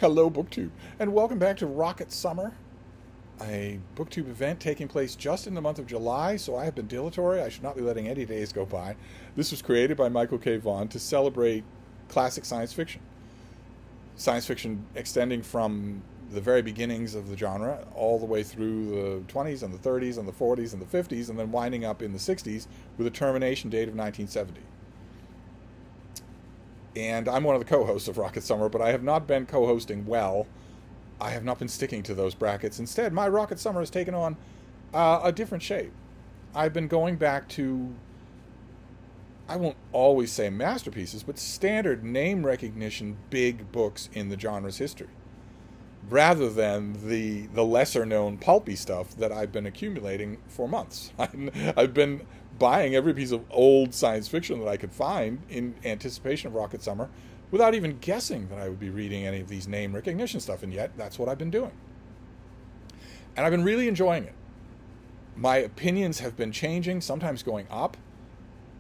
Hello, BookTube, and welcome back to Rocket Summer, a BookTube event taking place just in the month of July, so I have been dilatory. I should not be letting any days go by. This was created by Michael K. Vaughan to celebrate classic science fiction. Science fiction extending from the very beginnings of the genre all the way through the 20s and the 30s and the 40s and the 50s, and then winding up in the 60s with a termination date of 1970. And I'm one of the co-hosts of Rocket Summer, but I have not been co-hosting well. I have not been sticking to those brackets. Instead, my Rocket Summer has taken on a different shape. I've been going back to, I won't always say masterpieces, but standard name recognition big books in the genre's history, rather than the lesser-known pulpy stuff that I've been accumulating for months. I've been buying every piece of old science fiction that I could find in anticipation of Rocket Summer without even guessing that I would be reading any of these name recognition stuff, and yet that's what I've been doing. And I've been really enjoying it. My opinions have been changing, sometimes going up,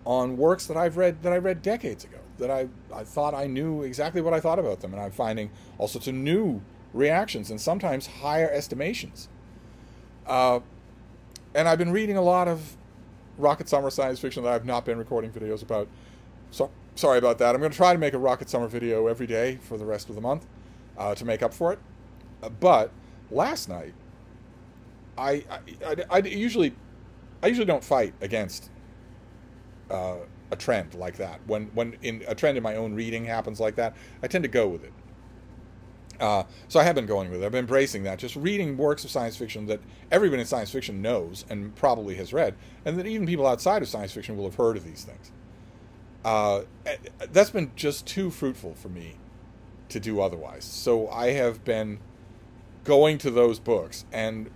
on works that I read decades ago, that I thought I knew exactly what I thought about them, and I'm finding all sorts of new reactions and sometimes higher estimations. And I've been reading a lot of Rocket Summer science fiction that I've not been recording videos about. So sorry about that. I'm going to try to make a Rocket Summer video every day for the rest of the month to make up for it. But last night, I usually don't fight against a trend like that. When a trend in my own reading happens like that, I tend to go with it. So I have been going with it. I've been embracing that. Just reading works of science fiction that everyone in science fiction knows and probably has read, and that even people outside of science fiction will have heard of these things. That's been just too fruitful for me to do otherwise. So I have been going to those books. And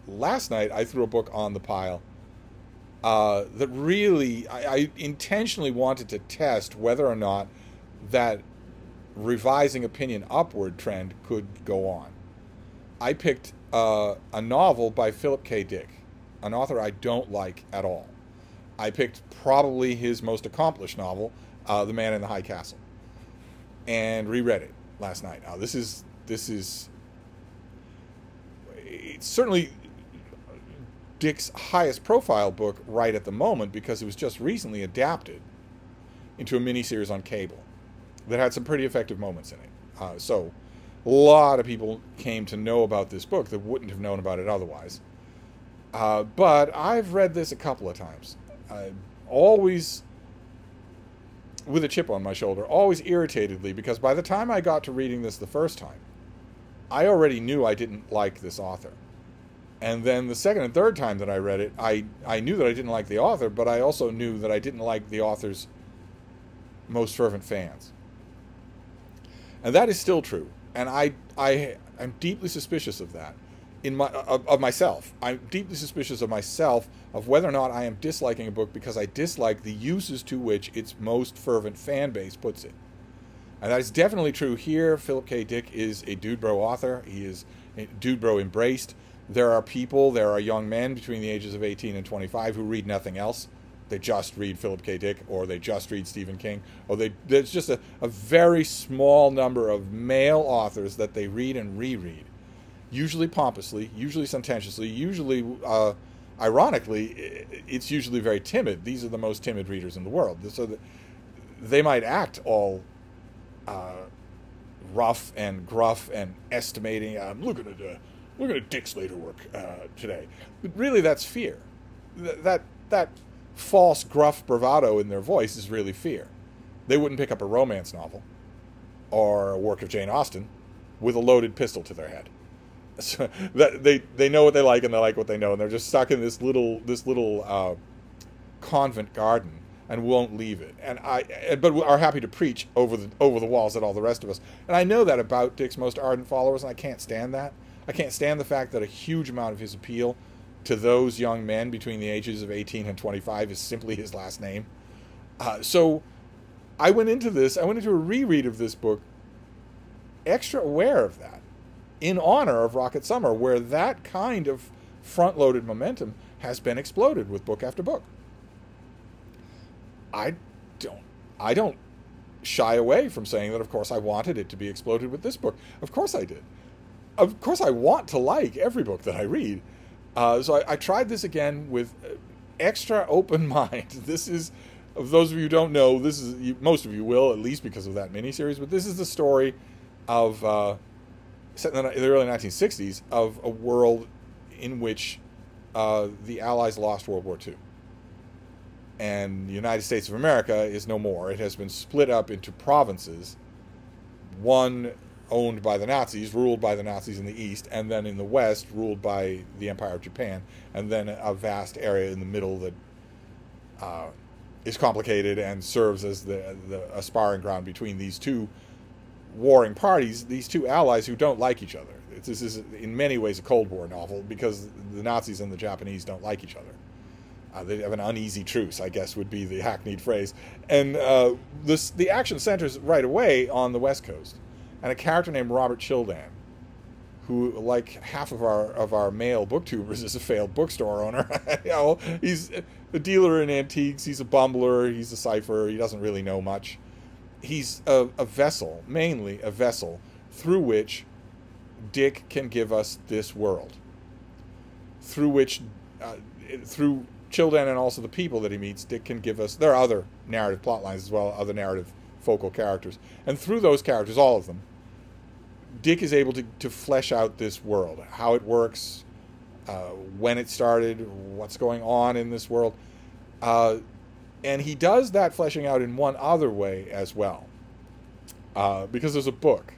last night I threw a book on the pile that really, I intentionally wanted to test whether or not that revising opinion upward trend could go on. I picked a novel by Philip K. Dick, an author I don't like at all. I picked probably his most accomplished novel, The Man in the High Castle, and reread it last night. Now, this is it's certainly Dick's highest profile book right at the moment, because it was just recently adapted into a miniseries on cable that had some pretty effective moments in it. So a lot of people came to know about this book that wouldn't have known about it otherwise. But I've read this a couple of times. Always with a chip on my shoulder, always irritatedly, because by the time I got to reading this the first time, I already knew I didn't like this author. And then the second and third time that I read it, I knew that I didn't like the author, but I also knew that I didn't like the author's most fervent fans. And that is still true. And I'm deeply suspicious of that. Of myself. I'm deeply suspicious of myself, of whether or not I am disliking a book because I dislike the uses to which its most fervent fan base puts it. And that is definitely true here. Philip K. Dick is a dude bro author. He is dude bro embraced. There are young men between the ages of 18 and 25 who read nothing else. They just read Philip K. Dick, or they just read Stephen King, or there's just a very small number of male authors that they read and reread, usually pompously, usually sententiously, usually, ironically, it's usually very timid. These are the most timid readers in the world. So that they might act all rough and gruff and estimating. Look at Dick's later work today. But really, that's fear. That false gruff bravado in their voice is really fear. They wouldn't pick up a romance novel or a work of Jane Austen with a loaded pistol to their head. So that they know what they like and they like what they know, and they're just stuck in this little convent garden and won't leave it. But are happy to preach over the walls at all the rest of us. And I know that about Dick's most ardent followers, and I can't stand that. I can't stand the fact that a huge amount of his appeal to those young men between the ages of 18 and 25 is simply his last name. So I went into a reread of this book extra aware of that, in honor of Rocket Summer, where that kind of front-loaded momentum has been exploded with book after book. I don't shy away from saying that, of course, I wanted it to be exploded with this book. Of course I did. Of course I want to like every book that I read. So I tried this again with extra open mind. This is, of those of you who don't know, this is, most of you will, at least because of that miniseries, but this is the story of, set in the early 1960s, of a world in which the Allies lost World War II. And the United States of America is no more. It has been split up into provinces, one owned by the Nazis, ruled by the Nazis in the east, and then in the west, ruled by the Empire of Japan, and then a vast area in the middle that is complicated and serves as the sparring ground between these two warring parties, these two allies who don't like each other. This is, in many ways, a Cold War novel, because the Nazis and the Japanese don't like each other. They have an uneasy truce, I guess, would be the hackneyed phrase. And the action centers right away on the West Coast, and a character named Robert Childan, who, like half of our male booktubers, is a failed bookstore owner. You know, he's a dealer in antiques. He's a bumbler. He's a cipher. He doesn't really know much. He's a vessel, mainly a vessel, through which Dick can give us this world. Through which, through Childan and also the people that he meets, Dick can give us... There are other narrative plot lines as well, other narrative focal characters. And through those characters, all of them, Dick is able to flesh out this world, how it works, when it started, what's going on in this world. And he does that fleshing out in one other way as well. Because there's a book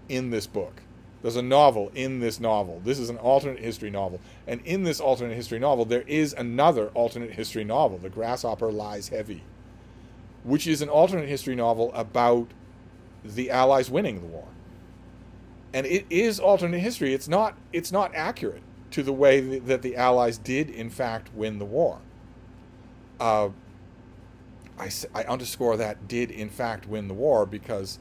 in this book. There's a novel in this novel. This is an alternate history novel. And in this alternate history novel, there is another alternate history novel, The Grasshopper Lies Heavy, which is an alternate history novel about the Allies winning the war. And it is alternate history. It's not accurate to the way that the Allies did, in fact, win the war. I underscore that did, in fact, win the war, because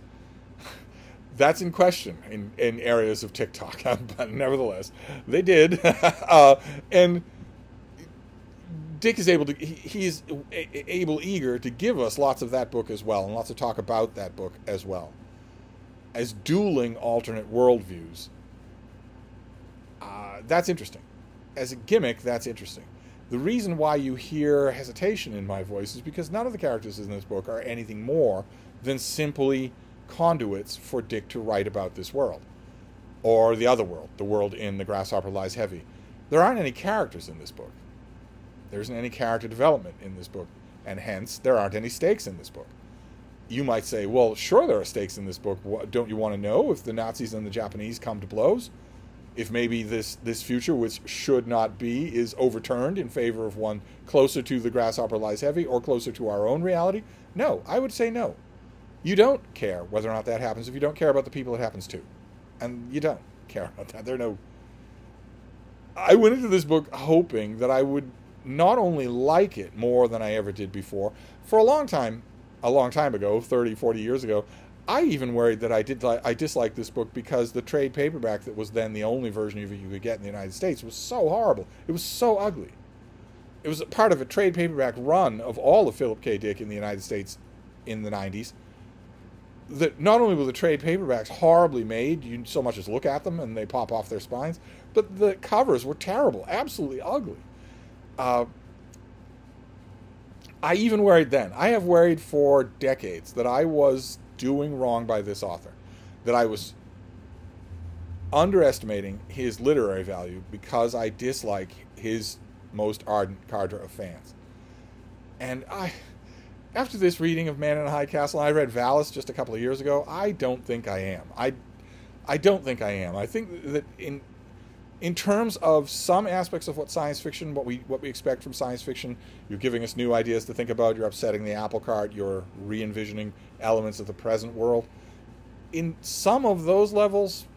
that's in question in areas of TikTok. But nevertheless, they did. And Dick is he's eager to give us lots of that book as well, and lots of talk about that book as well, as dueling alternate worldviews. That's interesting. As a gimmick, that's interesting. The reason why you hear hesitation in my voice is because none of the characters in this book are anything more than simply conduits for Dick to write about this world. Or the other world, the world in The Grasshopper Lies Heavy. There aren't any characters in this book. There isn't any character development in this book, and hence there aren't any stakes in this book. You might say, well, sure there are stakes in this book. Don't you want to know if the Nazis and the Japanese come to blows? If maybe this future, which should not be, is overturned in favor of one closer to The Grasshopper Lies Heavy or closer to our own reality? No, I would say no. You don't care whether or not that happens if you don't care about the people it happens to. And you don't care about that. I went into this book hoping that I would not only like it more than I ever did before. For a long time ago, 30, 40 years ago, I even worried that I disliked this book because the trade paperback that was then the only version of it you could get in the United States was so horrible. It was so ugly. It was part of a trade paperback run of all of Philip K. Dick in the United States in the 90s. That not only were the trade paperbacks horribly made, you so much as look at them and they pop off their spines, but the covers were terrible, absolutely ugly. I even worried then. I have worried for decades that I was doing wrong by this author, that I was underestimating his literary value because I dislike his most ardent cadre of fans. And after this reading of Man in a High Castle, I read Valis just a couple of years ago, I don't think I am. I don't think I am. I think that in terms of some aspects of what we expect from science fiction, you're giving us new ideas to think about, you're upsetting the apple cart, you're re-envisioning elements of the present world. In some of those levels,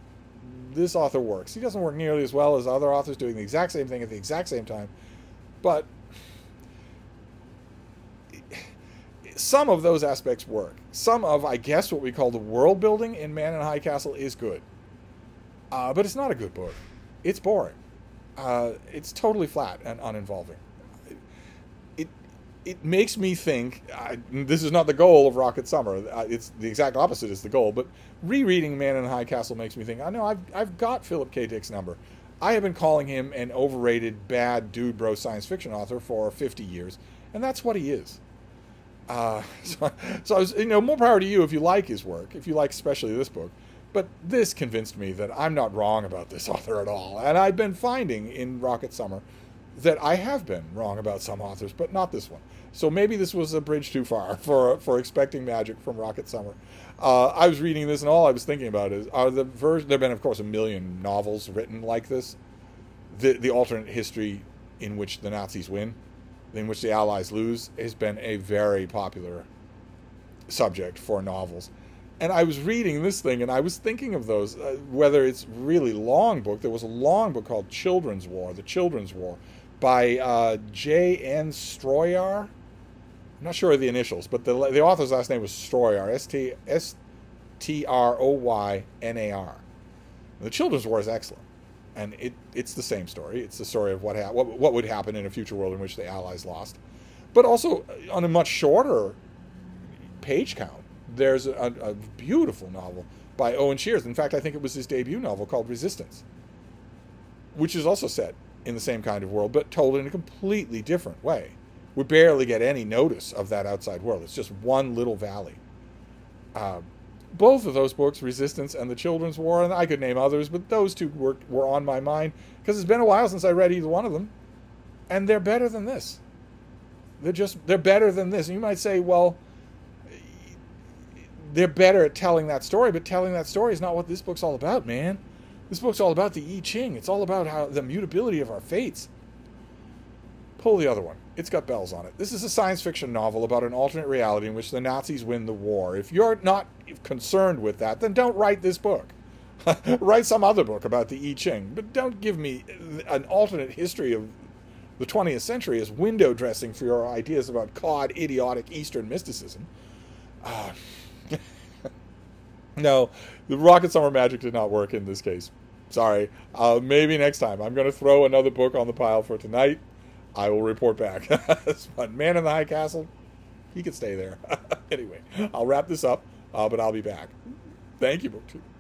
this author works. He doesn't work nearly as well as other authors doing the exact same thing at the exact same time, but some of those aspects work. Some of, I guess, what we call the world building in Man in a High Castle is good. But it's not a good book. It's boring. It's totally flat and uninvolving. it makes me think, this is not the goal of Rocket Summer. It's the exact opposite is the goal. But rereading Man in the High Castle makes me think, I know I've got Philip K. Dick's number. I have been calling him an overrated, bad dude bro science fiction author for 50 years, and that's what he is. So I was, more power to you if you like his work, if you like especially this book. But this convinced me that I'm not wrong about this author at all. And I've been finding in Rocket Summer that I have been wrong about some authors, but not this one. So maybe this was a bridge too far for expecting magic from Rocket Summer. I was reading this, and all I was thinking about is, there have been, of course, a million novels written like this. The alternate history in which the Nazis win, in which the Allies lose, has been a very popular subject for novels. And I was reading this thing, and I was thinking of those, whether it's really long book. There was a long book called Children's War, The Children's War, by J.N. Stroyar. I'm not sure of the initials, but the author's last name was Stroyar, S-T-R-O-Y-N-A-R. The Children's War is excellent, and it's the same story. It's the story of what would happen in a future world in which the Allies lost. But also, on a much shorter page count, there's a beautiful novel by Owen Shears. In fact, I think it was his debut novel called Resistance, which is also set in the same kind of world, but told in a completely different way. We barely get any notice of that outside world. It's just one little valley. Both of those books, Resistance and The Children's War, and I could name others, but those two were on my mind because it's been a while since I read either one of them, and they're better than this. They're better than this. And you might say, well, they're better at telling that story, but telling that story is not what this book's all about, man. This book's all about the I Ching. It's all about how the mutability of our fates. Pull the other one. It's got bells on it. This is a science fiction novel about an alternate reality in which the Nazis win the war. If you're not concerned with that, then don't write this book. Write some other book about the I Ching, but don't give me an alternate history of the 20th century as window dressing for your ideas about cod, idiotic Eastern mysticism. No, the Rocket Summer magic did not work in this case. Sorry. Maybe next time. I'm going to throw another book on the pile for tonight. I will report back. But Man in the High Castle, he could stay there. Anyway, I'll wrap this up, but I'll be back. Thank you, BookTube.